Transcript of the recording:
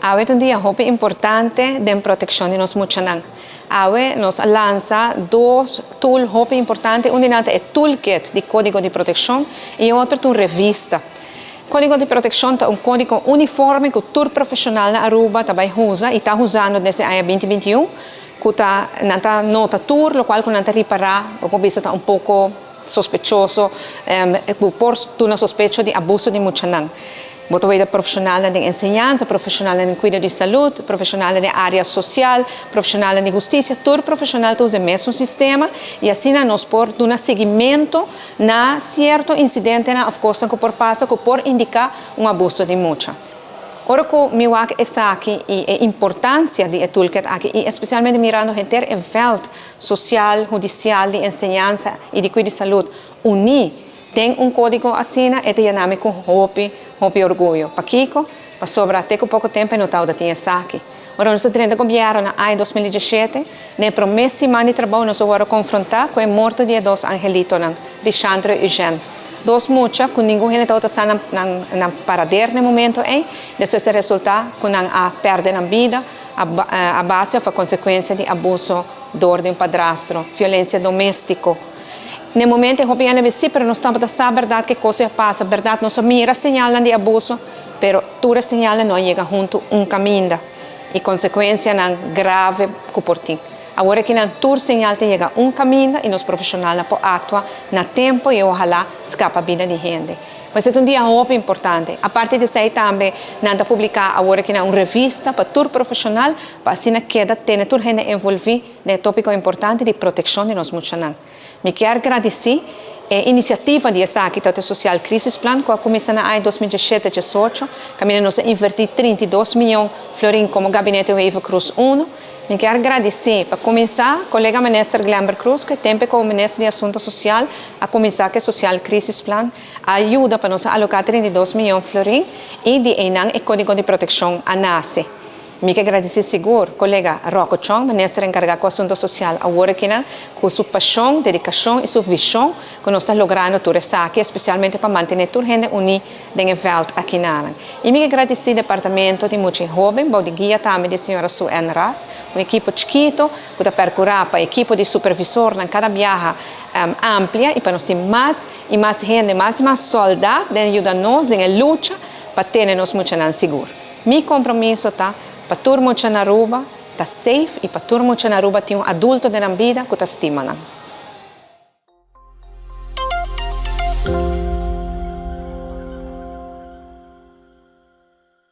Awe un dia hopi importante de protección de nos muchanan. Awe nos lanza dos tools hopi importante, un dinante è toolkit di código de protección y otro tu revista. Código de protección è un código uniforme que tur profesional na Aruba também usa e está usando desde a 2021, que está nanta nota tur, lo cual nanta riparar, o può essere un poco sospechoso, por una sospecha de abuso de muchanan. Boto vedo professionale di insegnanza, professionale di cuidado di salute, professionale di area social, professionale di giustizia, tutti professionali usano il mesmo sistema e così nos por un seguimento na certo incidente na cosa che passa che può indicare un abuso di mucha. Ora che mi wak sta aqui e importância di toolkit aqui e especialmente mirando inter el veld social, judicial, di insegnanza e di cuidado di salute uni tem un código assim e te nome com hopi orgulho. Paquico, para sobrar até com pouco tempo no tal da tinha saque. Ora nós temos governo na em 2017, ne promessi mani trabalho nós vamos confrontar com a morte de dois angelitos de Chandra e Eugene. Dos mucha com nenhum ele está usando na paradeira no momento aí, desse resultado com a perda na vida, a base foi consequência de abuso, dor de padrasto, violência doméstica. No momento eu opinião é sim, pero nós estamos a saber verdade que coisa passa, verdade nós mira sinal de abuso, pero toda sinal não chega junto caminho e consequência não grave que portim. Agora que não toda sinal te chega caminho e nós profissionais não podemos atuar na tempo e ojalá escapa a vida de gente. Mas é dia muito importante. A partir disso aí também, nós publicar agora que uma revista para todo profissional, para assim queda ter toda gente envolvida no tópico importante de proteção de nós muchanan. Me quero agradecer a iniciativa de essa aqui, o Social Crisis Plan, que começou em 2017-18, que nós invertir 32 milhões de florins como gabinete Wave Cruz 1. Me quero agradecer para começar, o colega ministro Glamber Cruz, que tem como ministro de Assunto Social, a começar que o Social Crisis Plan ajuda para nós alocar 32 milhões de florins e de enang e código de proteção a NASE. Me quero agradecer seguro, colega Rocco Chong, ministro encarregado com Assunto Social, agora que com sua paixão, dedicação e sua visão, que nós estamos logrando tudo isso aqui, especialmente para manter toda a gente unida em Veld aqui na E me quero agradecer ao Departamento de Mulher Jovem, de guia também da senhora Sue Ras, uma equipe chiquito, que está percorrendo para a equipe de supervisor na cada viagem ampla e para nós ter mais e mais gente, mais soldados que ajudam nós em luta para ter nós muito seguro. Meu compromisso está para todo mundo na Aruba, está safe e para todo mundo na Aruba tem adulto na vida que está estimando.